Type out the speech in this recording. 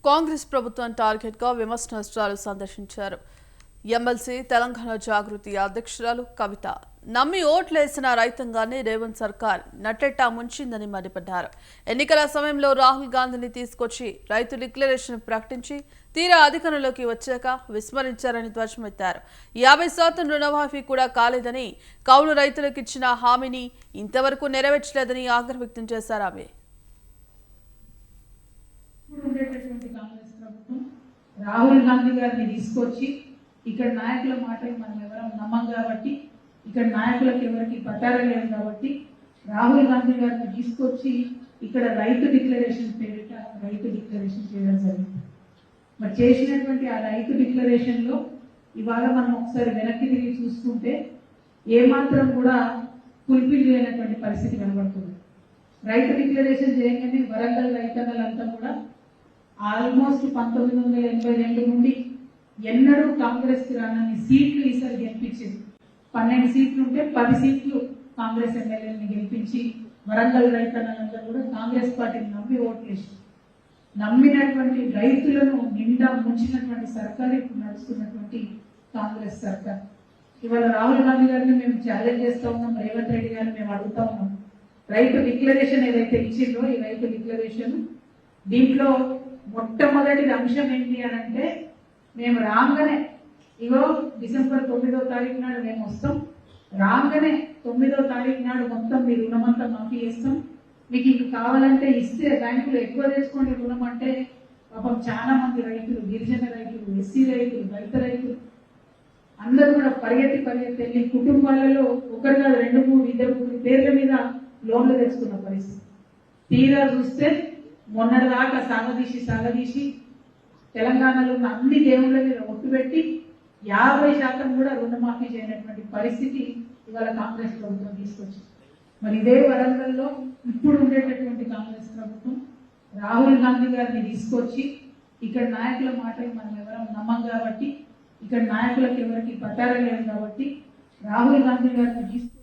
కాంగ్రెస్ ప్రభుత్వం టార్గెట్గా విమర్శనాస్త్రాలు సందర్శించారు. ఎమ్మెల్సీ తెలంగాణ జాగృతి అధ్యక్షురాలు కవిత నమ్మి ఓట్లేసిన రైతాంగాన్ని రేవంత్ సర్కార్ నట్టెట్టా ముంచిందని మండిపడ్డారు. ఎన్నికల సమయంలో రాహుల్ గాంధీని తీసుకొచ్చి రైతు డిక్లరేషన్ ప్రకటించి తీరా అధికారంలోకి వచ్చాక విస్మరించారని ధ్వజమెత్తారు. 50% రుణమాఫీ కూడా కాలేదని, కౌలు రైతులకు ఇచ్చిన హామీని ఇంతవరకు నెరవేర్చలేదని ఆగ్రహం వ్యక్తం చేశారు. ఆమె రాహుల్ గాంధీ గారిని తీసుకొచ్చి ఇక్కడ నాయకుల మాటలు మనం ఎవరం నమ్మం కాబట్టి, ఇక్కడ నాయకులకు ఎవరికి పట్టారా లేదు కాబట్టి రాహుల్ గాంధీ గారిని తీసుకొచ్చి ఇక్కడ రైతు డిక్లరేషన్ పేరిట రైతు డిక్లరేషన్ చేయడం జరిగింది. మరి చేసినటువంటి ఆ రైతు డిక్లరేషన్ లో ఇవాళ మనం ఒకసారి వెనక్కి తిరిగి చూసుకుంటే ఏమాత్రం కూడా ఫుల్ఫిల్ చేయనటువంటి పరిస్థితి కనబడుతుంది. రైతు డిక్లరేషన్ చేయగానే వరంగల్ రైతన్నలంతా కూడా ఆల్మోస్ట్ 1982 నుండి ఎన్నడూ కాంగ్రెస్ కి రానని సీట్లు ఈసారి గెలిపించింది. 12 సీట్లు ఉంటే 10 సీట్లు కాంగ్రెస్ ఎమ్మెల్యేని గెలిపించి వరంగల్ రైతన్నలంతా కూడా కాంగ్రెస్ పార్టీని నమ్మి ఓట్లేసి నమ్మినటువంటి రైతులను నిండా ముంచినటువంటి సర్కార్ ఇప్పుడు నడుస్తున్నటువంటి కాంగ్రెస్ సర్కార్. ఇవాళ రాహుల్ గాంధీ గారిని మేము ఛాలెంజ్ చేస్తా ఉన్నాం, రేవంత్ రెడ్డి గారిని మేము అడుగుతా ఉన్నాం. రైతు డిక్లరేషన్ ఏదైతే ఇచ్చిందో ఈ రైతు డిక్లరేషన్ దీంట్లో మొట్టమొదటి అంశం ఏంటి అని అంటే, మేము రాగానే ఇగో డిసెంబర్ 9వ తారీఖు నాడు మేము వస్తాం, రాగానే 9వ తారీఖు నాడు మొత్తం మీ రుణమంతా మాఫీ చేస్తాం, మీకు ఇంక కావాలంటే ఇస్తే బ్యాంకులు ఎక్కువ తెచ్చుకోండి రుణం అంటే పాపం చాలా మంది రైతులు, గిరిజన రైతులు, ఎస్సీ రైతులు, దళిత రైతులు అందరూ కూడా పరిగెత్తి వెళ్ళి కుటుంబాలలో ఒకరు కాదు 2, 3, 2 పేర్ల మీద లోన్లు తెచ్చుకున్న పరిస్థితి. తీరా చూస్తే మొన్నటిదాకా సాగదీసి తెలంగాణలో ఉన్న అన్ని దేవుళ్ళ మీద ఒట్టు పెట్టి 50% కూడా రుణమాఫీ చేయనటువంటి పరిస్థితి ఇవాళ కాంగ్రెస్ ప్రభుత్వం తీసుకొచ్చింది. మరి ఇదే వరంగల్లో ఇప్పుడు ఉండేటటువంటి కాంగ్రెస్ ప్రభుత్వం రాహుల్ గాంధీ గారిని తీసుకొచ్చి ఇక్కడ నాయకుల మాటలు మనం ఎవరం నమ్మం కాబట్టి, ఇక్కడ నాయకులకు ఎవరికి పట్టారా లేదు కాబట్టి రాహుల్ గాంధీ గారిని తీసుకొచ్చి